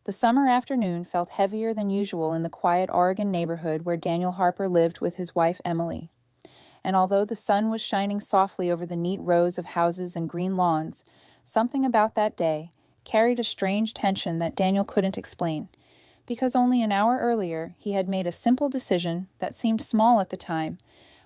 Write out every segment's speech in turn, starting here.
The summer afternoon felt heavier than usual in the quiet Oregon neighborhood where Daniel Harper lived with his wife Emily. And although the sun was shining softly over the neat rows of houses and green lawns, something about that day carried a strange tension that Daniel couldn't explain, because only an hour earlier he had made a simple decision that seemed small at the time,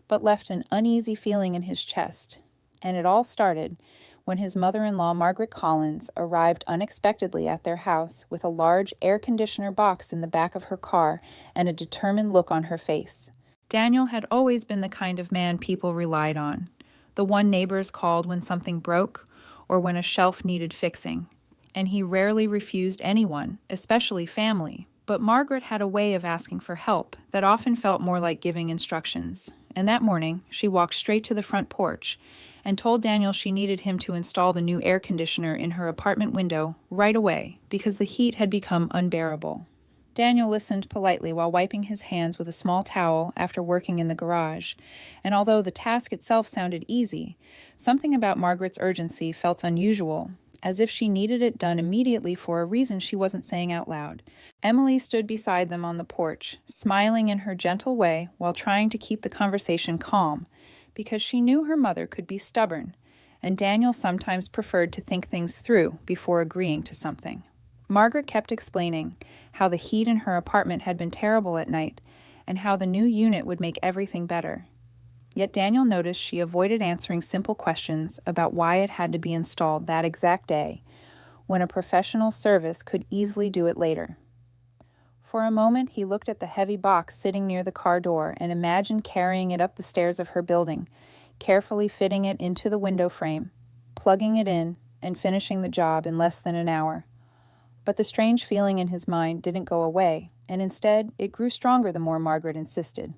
but left an uneasy feeling in his chest. And it all started when his mother-in-law, Margaret Collins, arrived unexpectedly at their house with a large air conditioner box in the back of her car and a determined look on her face. Daniel had always been the kind of man people relied on, the one neighbors called when something broke or when a shelf needed fixing, and he rarely refused anyone, especially family. But Margaret had a way of asking for help that often felt more like giving instructions, and that morning she walked straight to the front porch and told Daniel she needed him to install the new air conditioner in her apartment window right away because the heat had become unbearable. Daniel listened politely while wiping his hands with a small towel after working in the garage, and although the task itself sounded easy, something about Margaret's urgency felt unusual, as if she needed it done immediately for a reason she wasn't saying out loud. Emily stood beside them on the porch, smiling in her gentle way while trying to keep the conversation calm, because she knew her mother could be stubborn, and Daniel sometimes preferred to think things through before agreeing to something. Margaret kept explaining how the heat in her apartment had been terrible at night, and how the new unit would make everything better. Yet Daniel noticed she avoided answering simple questions about why it had to be installed that exact day, when a professional service could easily do it later. For a moment he looked at the heavy box sitting near the car door and imagined carrying it up the stairs of her building, carefully fitting it into the window frame, plugging it in, and finishing the job in less than an hour. But the strange feeling in his mind didn't go away, and instead it grew stronger the more Margaret insisted.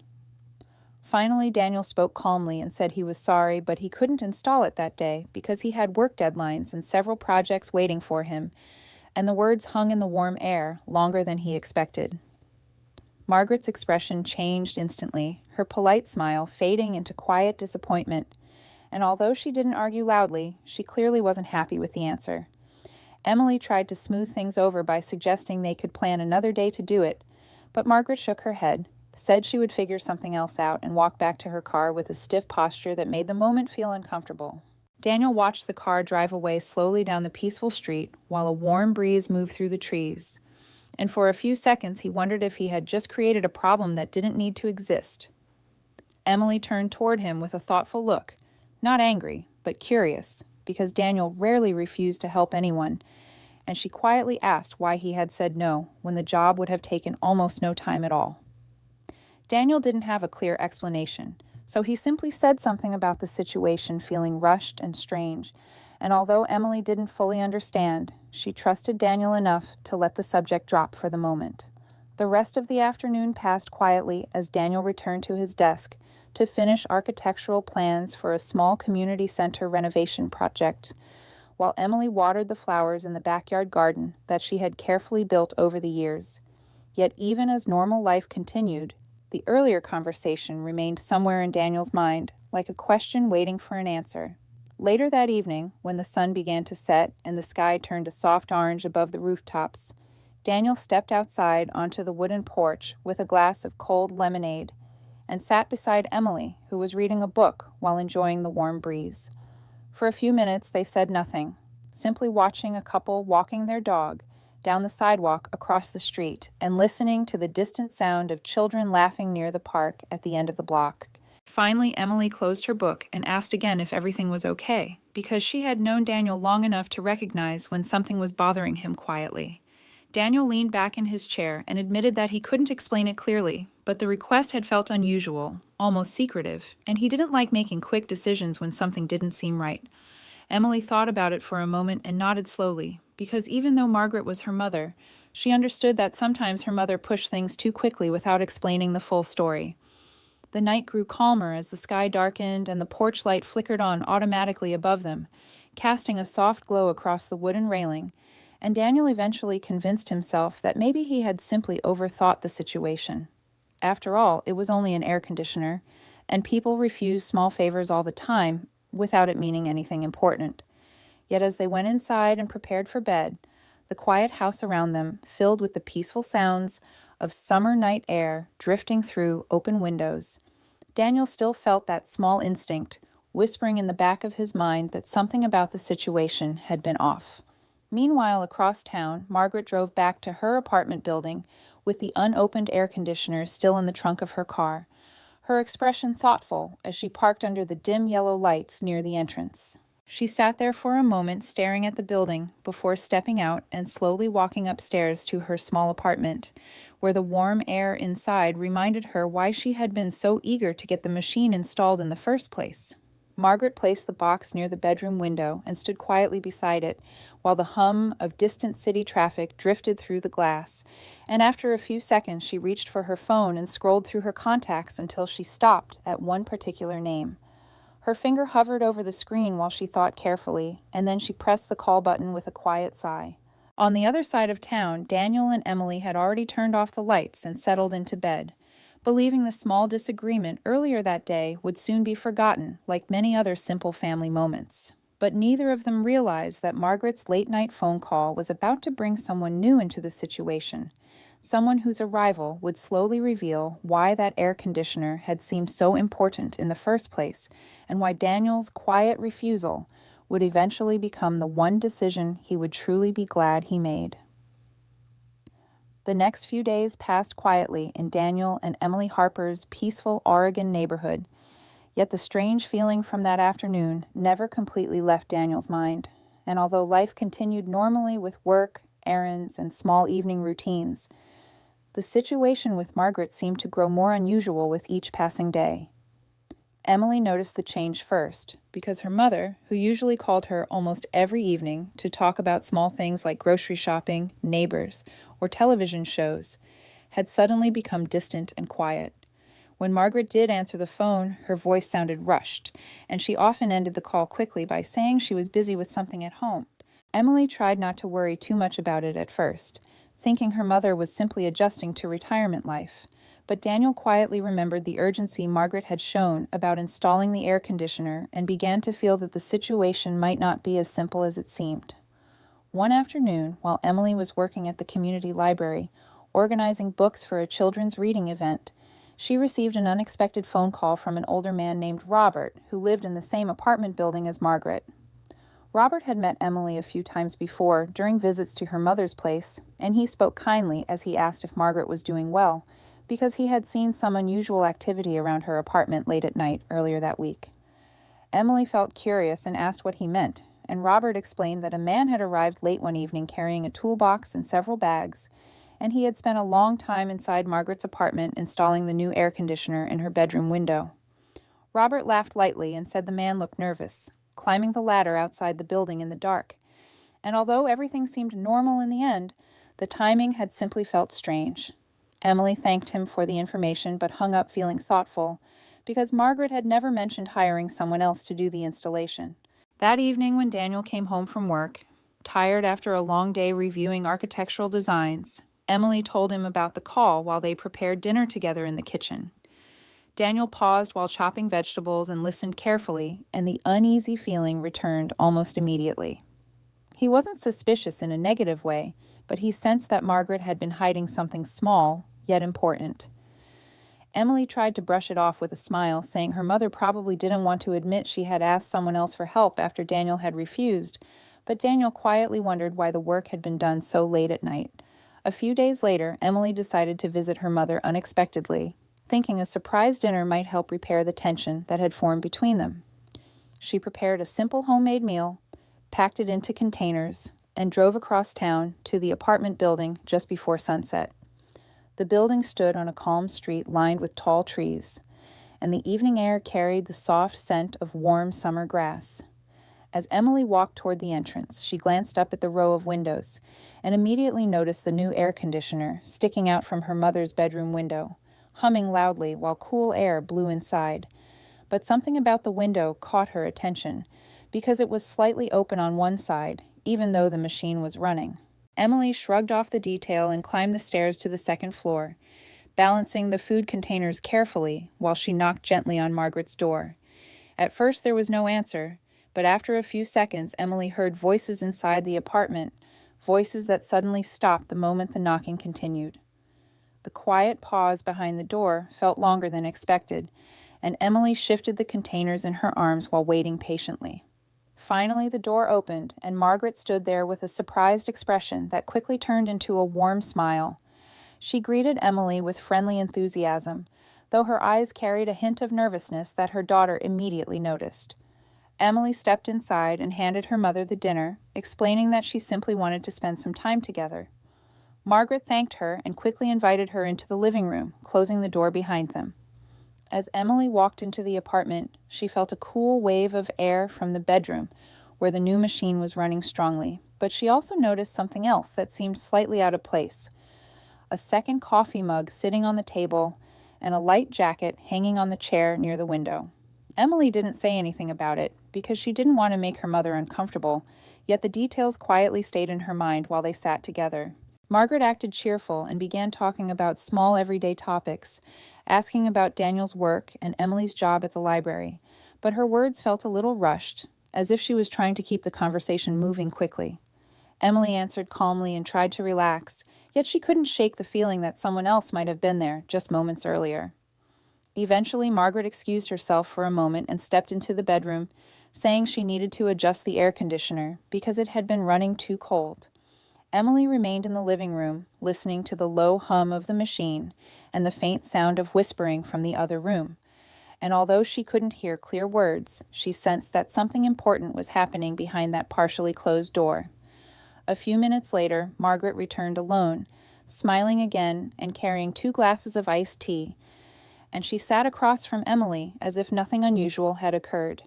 Finally, Daniel spoke calmly and said he was sorry, but he couldn't install it that day because he had work deadlines and several projects waiting for him, and the words hung in the warm air longer than he expected. Margaret's expression changed instantly, her polite smile fading into quiet disappointment, and although she didn't argue loudly, she clearly wasn't happy with the answer. Emily tried to smooth things over by suggesting they could plan another day to do it, but Margaret shook her head, said she would figure something else out, and walked back to her car with a stiff posture that made the moment feel uncomfortable. Daniel watched the car drive away slowly down the peaceful street while a warm breeze moved through the trees, and for a few seconds he wondered if he had just created a problem that didn't need to exist. Emily turned toward him with a thoughtful look, not angry, but curious, because Daniel rarely refused to help anyone, and she quietly asked why he had said no when the job would have taken almost no time at all. Daniel didn't have a clear explanation, so he simply said something about the situation feeling rushed and strange, and although Emily didn't fully understand, she trusted Daniel enough to let the subject drop for the moment. The rest of the afternoon passed quietly as Daniel returned to his desk to finish architectural plans for a small community center renovation project, while Emily watered the flowers in the backyard garden that she had carefully built over the years. Yet even as normal life continued, the earlier conversation remained somewhere in Daniel's mind, like a question waiting for an answer. Later that evening, when the sun began to set and the sky turned a soft orange above the rooftops, Daniel stepped outside onto the wooden porch with a glass of cold lemonade and sat beside Emily, who was reading a book while enjoying the warm breeze. For a few minutes they said nothing, simply watching a couple walking their dog down the sidewalk across the street and listening to the distant sound of children laughing near the park at the end of the block. Finally, Emily closed her book and asked again if everything was okay, because she had known Daniel long enough to recognize when something was bothering him quietly. Daniel leaned back in his chair and admitted that he couldn't explain it clearly, but the request had felt unusual, almost secretive, and he didn't like making quick decisions when something didn't seem right. Emily thought about it for a moment and nodded slowly, because even though Margaret was her mother, she understood that sometimes her mother pushed things too quickly without explaining the full story. The night grew calmer as the sky darkened and the porch light flickered on automatically above them, casting a soft glow across the wooden railing, and Daniel eventually convinced himself that maybe he had simply overthought the situation. After all, it was only an air conditioner, and people refused small favors all the time without it meaning anything important. Yet as they went inside and prepared for bed, the quiet house around them filled with the peaceful sounds of summer night air drifting through open windows. Daniel still felt that small instinct, whispering in the back of his mind that something about the situation had been off. Meanwhile, across town, Margaret drove back to her apartment building with the unopened air conditioner still in the trunk of her car, her expression thoughtful as she parked under the dim yellow lights near the entrance. She sat there for a moment staring at the building before stepping out and slowly walking upstairs to her small apartment, where the warm air inside reminded her why she had been so eager to get the machine installed in the first place. Margaret placed the box near the bedroom window and stood quietly beside it while the hum of distant city traffic drifted through the glass, and after a few seconds she reached for her phone and scrolled through her contacts until she stopped at one particular name. Her finger hovered over the screen while she thought carefully, and then she pressed the call button with a quiet sigh. On the other side of town, Daniel and Emily had already turned off the lights and settled into bed, believing the small disagreement earlier that day would soon be forgotten, like many other simple family moments. But neither of them realized that Margaret's late-night phone call was about to bring someone new into the situation, someone whose arrival would slowly reveal why that air conditioner had seemed so important in the first place, and why Daniel's quiet refusal would eventually become the one decision he would truly be glad he made. The next few days passed quietly in Daniel and Emily Harper's peaceful Oregon neighborhood, yet the strange feeling from that afternoon never completely left Daniel's mind, and although life continued normally with work, errands, and small evening routines, the situation with Margaret seemed to grow more unusual with each passing day. Emily noticed the change first, because her mother, who usually called her almost every evening to talk about small things like grocery shopping, neighbors, or television shows, had suddenly become distant and quiet. When Margaret did answer the phone, her voice sounded rushed, and she often ended the call quickly by saying she was busy with something at home. Emily tried not to worry too much about it at first, thinking her mother was simply adjusting to retirement life. But Daniel quietly remembered the urgency Margaret had shown about installing the air conditioner and began to feel that the situation might not be as simple as it seemed. One afternoon, while Emily was working at the community library, organizing books for a children's reading event, she received an unexpected phone call from an older man named Robert, who lived in the same apartment building as Margaret. Robert had met Emily a few times before during visits to her mother's place, and he spoke kindly as he asked if Margaret was doing well, because he had seen some unusual activity around her apartment late at night earlier that week. Emily felt curious and asked what he meant, and Robert explained that a man had arrived late one evening carrying a toolbox and several bags, and he had spent a long time inside Margaret's apartment installing the new air conditioner in her bedroom window. Robert laughed lightly and said the man looked nervous, climbing the ladder outside the building in the dark, and although everything seemed normal in the end, the timing had simply felt strange. Emily thanked him for the information but hung up feeling thoughtful, because Margaret had never mentioned hiring someone else to do the installation. That evening when Daniel came home from work, tired after a long day reviewing architectural designs, Emily told him about the call while they prepared dinner together in the kitchen. Daniel paused while chopping vegetables and listened carefully, and the uneasy feeling returned almost immediately. He wasn't suspicious in a negative way, but he sensed that Margaret had been hiding something small, yet important. Emily tried to brush it off with a smile, saying her mother probably didn't want to admit she had asked someone else for help after Daniel had refused, but Daniel quietly wondered why the work had been done so late at night. A few days later, Emily decided to visit her mother unexpectedly, thinking a surprise dinner might help repair the tension that had formed between them. She prepared a simple homemade meal, packed it into containers, and drove across town to the apartment building just before sunset. The building stood on a calm street lined with tall trees, and the evening air carried the soft scent of warm summer grass. As Emily walked toward the entrance, she glanced up at the row of windows and immediately noticed the new air conditioner sticking out from her mother's bedroom window, humming loudly while cool air blew inside. But something about the window caught her attention, because it was slightly open on one side, even though the machine was running. Emily shrugged off the detail and climbed the stairs to the second floor, balancing the food containers carefully while she knocked gently on Margaret's door. At first there was no answer, but after a few seconds Emily heard voices inside the apartment, voices that suddenly stopped the moment the knocking continued. The quiet pause behind the door felt longer than expected, and Emily shifted the containers in her arms while waiting patiently. Finally, the door opened, and Margaret stood there with a surprised expression that quickly turned into a warm smile. She greeted Emily with friendly enthusiasm, though her eyes carried a hint of nervousness that her daughter immediately noticed. Emily stepped inside and handed her mother the dinner, explaining that she simply wanted to spend some time together. Margaret thanked her and quickly invited her into the living room, closing the door behind them. As Emily walked into the apartment, she felt a cool wave of air from the bedroom, where the new machine was running strongly, but she also noticed something else that seemed slightly out of place. A second coffee mug sitting on the table, and a light jacket hanging on the chair near the window. Emily didn't say anything about it, because she didn't want to make her mother uncomfortable, yet the details quietly stayed in her mind while they sat together. Margaret acted cheerful and began talking about small everyday topics, asking about Daniel's work and Emily's job at the library, but her words felt a little rushed, as if she was trying to keep the conversation moving quickly. Emily answered calmly and tried to relax, yet she couldn't shake the feeling that someone else might have been there just moments earlier. Eventually, Margaret excused herself for a moment and stepped into the bedroom, saying she needed to adjust the air conditioner because it had been running too cold. Emily remained in the living room, listening to the low hum of the machine and the faint sound of whispering from the other room. And although she couldn't hear clear words, she sensed that something important was happening behind that partially closed door. A few minutes later, Margaret returned alone, smiling again and carrying 2 glasses of iced tea, and she sat across from Emily as if nothing unusual had occurred.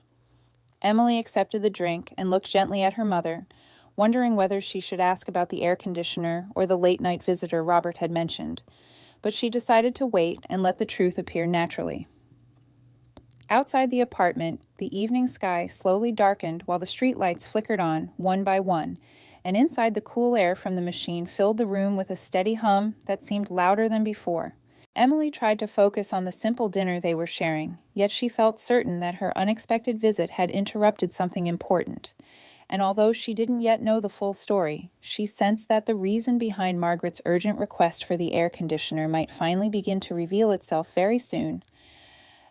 Emily accepted the drink and looked gently at her mother, wondering whether she should ask about the air conditioner or the late-night visitor Robert had mentioned, but she decided to wait and let the truth appear naturally. Outside the apartment, the evening sky slowly darkened while the streetlights flickered on, one by one, and inside the cool air from the machine filled the room with a steady hum that seemed louder than before. Emily tried to focus on the simple dinner they were sharing, yet she felt certain that her unexpected visit had interrupted something important. And although she didn't yet know the full story, she sensed that the reason behind Margaret's urgent request for the air conditioner might finally begin to reveal itself very soon.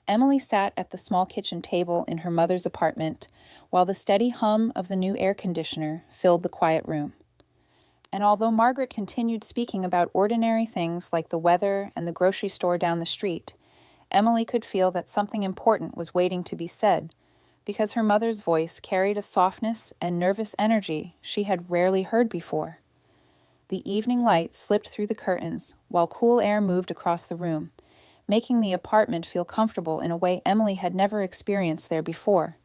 Emily sat at the small kitchen table in her mother's apartment, while the steady hum of the new air conditioner filled the quiet room. And although Margaret continued speaking about ordinary things like the weather and the grocery store down the street, Emily could feel that something important was waiting to be said, because her mother's voice carried a softness and nervous energy she had rarely heard before. The evening light slipped through the curtains, while cool air moved across the room, making the apartment feel comfortable in a way Emily had never experienced there before.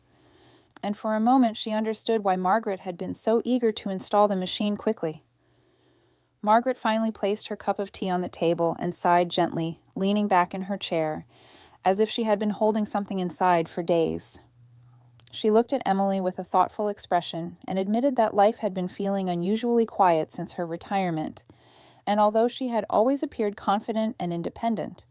And for a moment she understood why Margaret had been so eager to install the machine quickly. Margaret finally placed her cup of tea on the table and sighed gently, leaning back in her chair, as if she had been holding something inside for days. She looked at Emily with a thoughtful expression and admitted that life had been feeling unusually quiet since her retirement, and although she had always appeared confident and independent,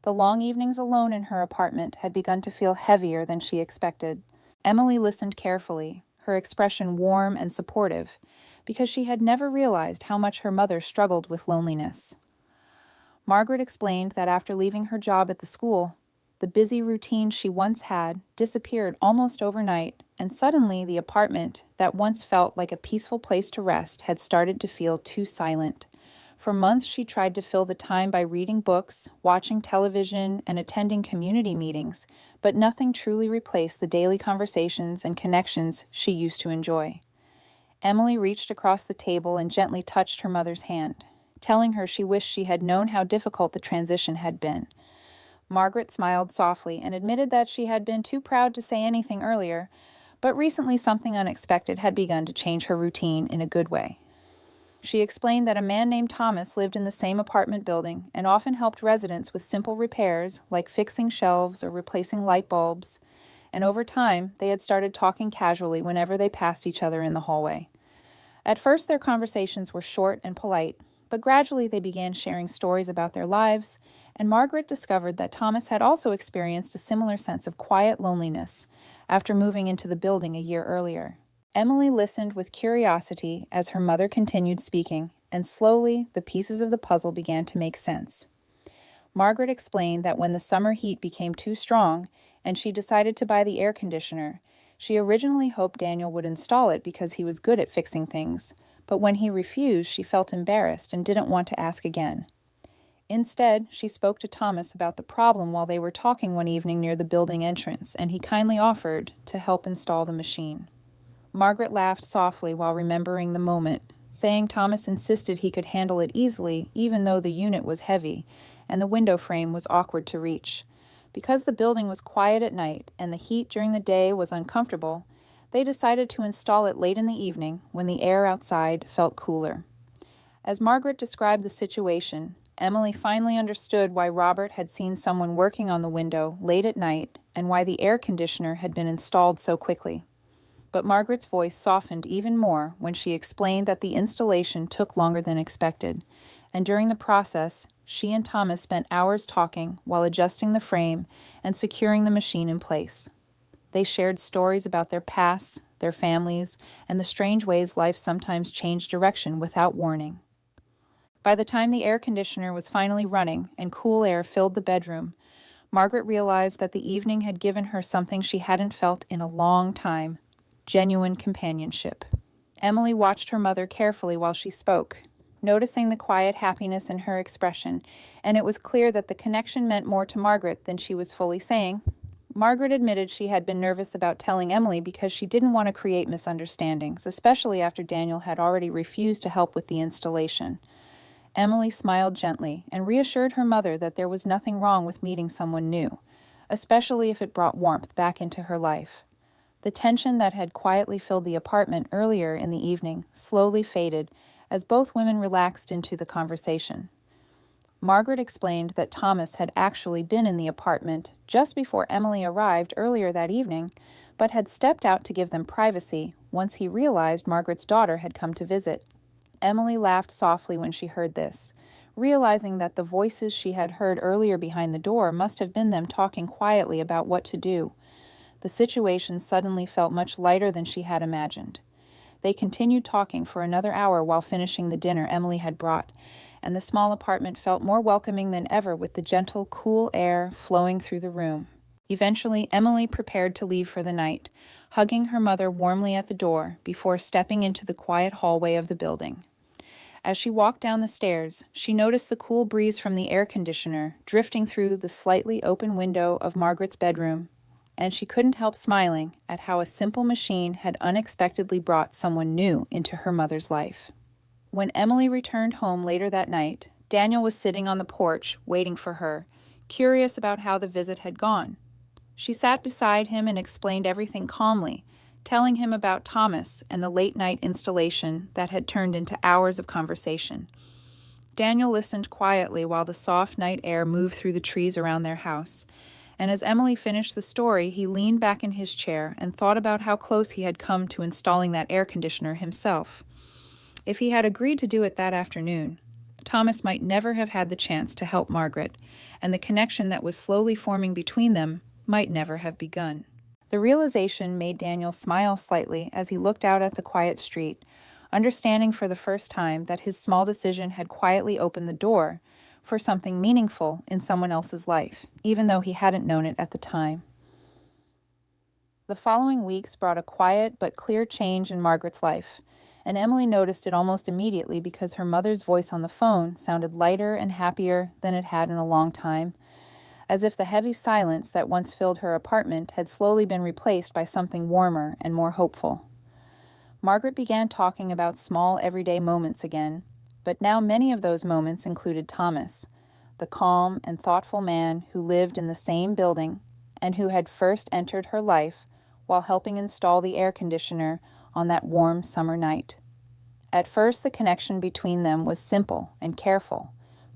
the long evenings alone in her apartment had begun to feel heavier than she expected. Emily listened carefully, her expression warm and supportive, because she had never realized how much her mother struggled with loneliness. Margaret explained that after leaving her job at the school, the busy routine she once had disappeared almost overnight, and suddenly the apartment, that once felt like a peaceful place to rest, had started to feel too silent. For months she tried to fill the time by reading books, watching television, and attending community meetings, but nothing truly replaced the daily conversations and connections she used to enjoy. Emily reached across the table and gently touched her mother's hand, telling her she wished she had known how difficult the transition had been. Margaret smiled softly and admitted that she had been too proud to say anything earlier, but recently something unexpected had begun to change her routine in a good way. She explained that a man named Thomas lived in the same apartment building and often helped residents with simple repairs like fixing shelves or replacing light bulbs, and over time they had started talking casually whenever they passed each other in the hallway. At first their conversations were short and polite, but gradually they began sharing stories about their lives, and Margaret discovered that Thomas had also experienced a similar sense of quiet loneliness after moving into the building a year earlier. Emily listened with curiosity as her mother continued speaking, and slowly the pieces of the puzzle began to make sense. Margaret explained that when the summer heat became too strong and she decided to buy the air conditioner, she originally hoped Daniel would install it because he was good at fixing things, but when he refused, she felt embarrassed and didn't want to ask again. Instead, she spoke to Thomas about the problem while they were talking one evening near the building entrance, and he kindly offered to help install the machine. Margaret laughed softly while remembering the moment, saying Thomas insisted he could handle it easily even though the unit was heavy and the window frame was awkward to reach. Because the building was quiet at night and the heat during the day was uncomfortable, they decided to install it late in the evening when the air outside felt cooler. As Margaret described the situation, Emily finally understood why Robert had seen someone working on the window late at night and why the air conditioner had been installed so quickly. But Margaret's voice softened even more when she explained that the installation took longer than expected, and during the process, she and Thomas spent hours talking while adjusting the frame and securing the machine in place. They shared stories about their pasts, their families, and the strange ways life sometimes changed direction without warning. By the time the air conditioner was finally running and cool air filled the bedroom, Margaret realized that the evening had given her something she hadn't felt in a long time: genuine companionship. Emily watched her mother carefully while she spoke, noticing the quiet happiness in her expression, and it was clear that the connection meant more to Margaret than she was fully saying. Margaret admitted she had been nervous about telling Emily because she didn't want to create misunderstandings, especially after Daniel had already refused to help with the installation. Emily smiled gently and reassured her mother that there was nothing wrong with meeting someone new, especially if it brought warmth back into her life. The tension that had quietly filled the apartment earlier in the evening slowly faded as both women relaxed into the conversation. Margaret explained that Thomas had actually been in the apartment just before Emily arrived earlier that evening, but had stepped out to give them privacy once he realized Margaret's daughter had come to visit. Emily laughed softly when she heard this, realizing that the voices she had heard earlier behind the door must have been them talking quietly about what to do. The situation suddenly felt much lighter than she had imagined. They continued talking for another hour while finishing the dinner Emily had brought, and the small apartment felt more welcoming than ever with the gentle, cool air flowing through the room. Eventually, Emily prepared to leave for the night, hugging her mother warmly at the door before stepping into the quiet hallway of the building. As she walked down the stairs, she noticed the cool breeze from the air conditioner drifting through the slightly open window of Margaret's bedroom, and she couldn't help smiling at how a simple machine had unexpectedly brought someone new into her mother's life. When Emily returned home later that night, Daniel was sitting on the porch waiting for her, curious about how the visit had gone. She sat beside him and explained everything calmly, telling him about Thomas and the late-night installation that had turned into hours of conversation. Daniel listened quietly while the soft night air moved through the trees around their house, and as Emily finished the story, he leaned back in his chair and thought about how close he had come to installing that air conditioner himself. If he had agreed to do it that afternoon, Thomas might never have had the chance to help Margaret, and the connection that was slowly forming between them might never have begun. The realization made Daniel smile slightly as he looked out at the quiet street, understanding for the first time that his small decision had quietly opened the door for something meaningful in someone else's life, even though he hadn't known it at the time. The following weeks brought a quiet but clear change in Margaret's life, and Emily noticed it almost immediately because her mother's voice on the phone sounded lighter and happier than it had in a long time, as if the heavy silence that once filled her apartment had slowly been replaced by something warmer and more hopeful. Margaret began talking about small everyday moments again, but now many of those moments included Thomas, the calm and thoughtful man who lived in the same building and who had first entered her life while helping install the air conditioner on that warm summer night. At first, the connection between them was simple and careful,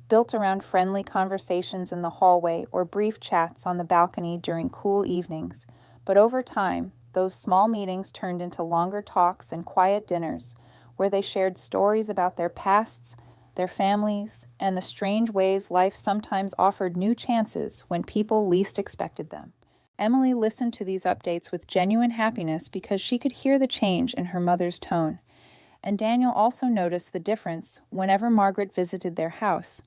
built around friendly conversations in the hallway or brief chats on the balcony during cool evenings, but over time, those small meetings turned into longer talks and quiet dinners, where they shared stories about their pasts, their families, and the strange ways life sometimes offered new chances when people least expected them. Emily listened to these updates with genuine happiness because she could hear the change in her mother's tone. And Daniel also noticed the difference whenever Margaret visited their house,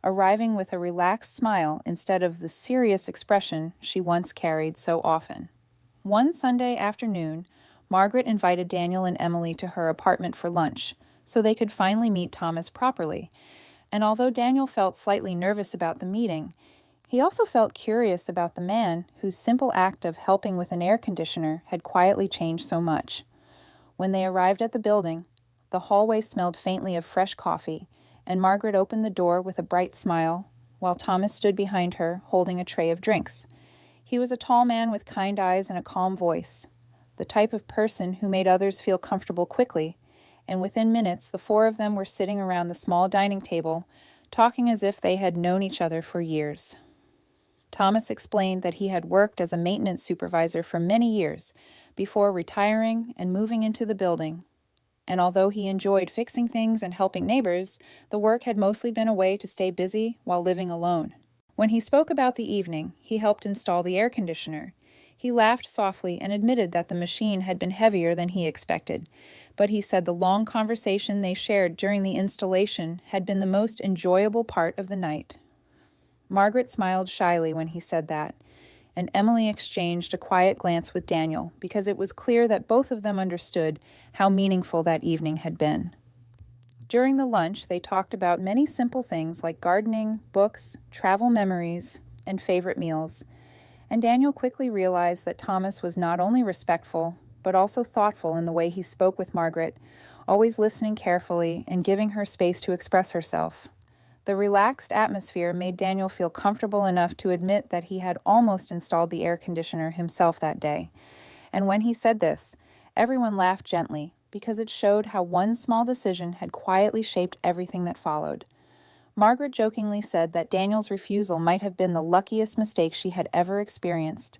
arriving with a relaxed smile instead of the serious expression she once carried so often. One Sunday afternoon, Margaret invited Daniel and Emily to her apartment for lunch, so they could finally meet Thomas properly. And although Daniel felt slightly nervous about the meeting, he also felt curious about the man whose simple act of helping with an air conditioner had quietly changed so much. When they arrived at the building, the hallway smelled faintly of fresh coffee, and Margaret opened the door with a bright smile, while Thomas stood behind her, holding a tray of drinks. He was a tall man with kind eyes and a calm voice, the type of person who made others feel comfortable quickly, and within minutes the four of them were sitting around the small dining table, talking as if they had known each other for years. Thomas explained that he had worked as a maintenance supervisor for many years before retiring and moving into the building. And although he enjoyed fixing things and helping neighbors, the work had mostly been a way to stay busy while living alone. When he spoke about the evening he helped install the air conditioner, he laughed softly and admitted that the machine had been heavier than he expected, but he said the long conversation they shared during the installation had been the most enjoyable part of the night. Margaret smiled shyly when he said that, and Emily exchanged a quiet glance with Daniel because it was clear that both of them understood how meaningful that evening had been. During the lunch, they talked about many simple things like gardening, books, travel memories, and favorite meals, and Daniel quickly realized that Thomas was not only respectful, but also thoughtful in the way he spoke with Margaret, always listening carefully and giving her space to express herself. The relaxed atmosphere made Daniel feel comfortable enough to admit that he had almost installed the air conditioner himself that day. And when he said this, everyone laughed gently because it showed how one small decision had quietly shaped everything that followed. Margaret jokingly said that Daniel's refusal might have been the luckiest mistake she had ever experienced,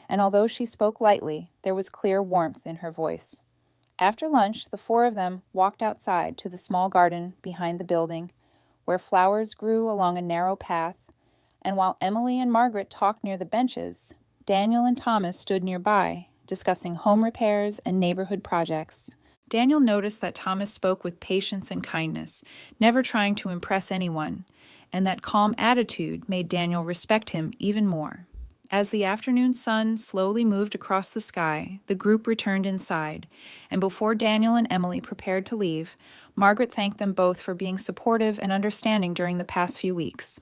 and although she spoke lightly, there was clear warmth in her voice. After lunch, the four of them walked outside to the small garden behind the building, where flowers grew along a narrow path, and while Emily and Margaret talked near the benches, Daniel and Thomas stood nearby, discussing home repairs and neighborhood projects. Daniel noticed that Thomas spoke with patience and kindness, never trying to impress anyone, and that calm attitude made Daniel respect him even more. As the afternoon sun slowly moved across the sky, the group returned inside, and before Daniel and Emily prepared to leave, Margaret thanked them both for being supportive and understanding during the past few weeks.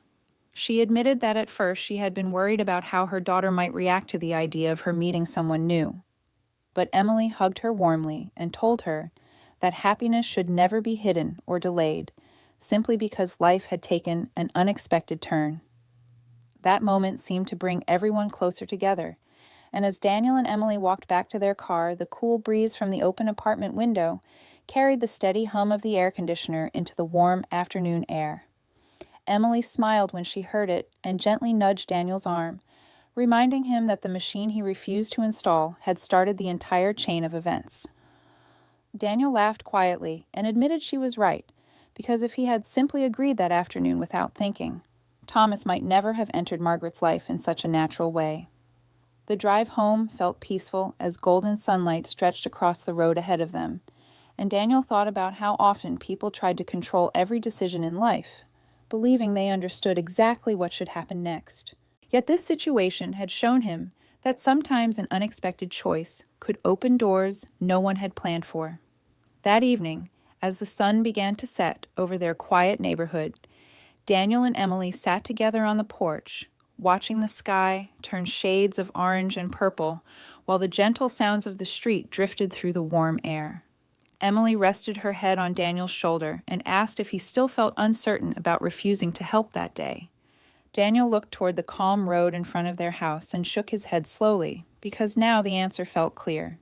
She admitted that at first she had been worried about how her daughter might react to the idea of her meeting someone new. But Emily hugged her warmly and told her that happiness should never be hidden or delayed, simply because life had taken an unexpected turn. That moment seemed to bring everyone closer together, and as Daniel and Emily walked back to their car, the cool breeze from the open apartment window carried the steady hum of the air conditioner into the warm afternoon air. Emily smiled when she heard it and gently nudged Daniel's arm, reminding him that the machine he refused to install had started the entire chain of events. Daniel laughed quietly and admitted she was right, because if he had simply agreed that afternoon without thinking, Thomas might never have entered Margaret's life in such a natural way. The drive home felt peaceful as golden sunlight stretched across the road ahead of them, and Daniel thought about how often people tried to control every decision in life, believing they understood exactly what should happen next. Yet this situation had shown him that sometimes an unexpected choice could open doors no one had planned for. That evening, as the sun began to set over their quiet neighborhood, Daniel and Emily sat together on the porch, watching the sky turn shades of orange and purple while the gentle sounds of the street drifted through the warm air. Emily rested her head on Daniel's shoulder and asked if he still felt uncertain about refusing to help that day. Daniel looked toward the calm road in front of their house and shook his head slowly, because now the answer felt clear.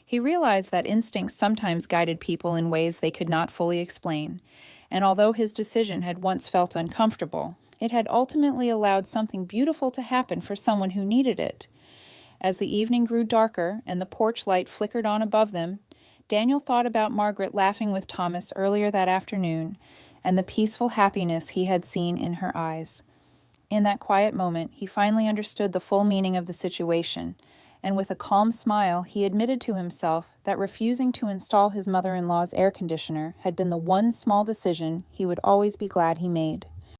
He realized that instincts sometimes guided people in ways they could not fully explain, and although his decision had once felt uncomfortable, it had ultimately allowed something beautiful to happen for someone who needed it. As the evening grew darker and the porch light flickered on above them, Daniel thought about Margaret laughing with Thomas earlier that afternoon and the peaceful happiness he had seen in her eyes. In that quiet moment, he finally understood the full meaning of the situation, and with a calm smile, he admitted to himself that refusing to install his mother-in-law's air conditioner had been the one small decision he would always be glad he made.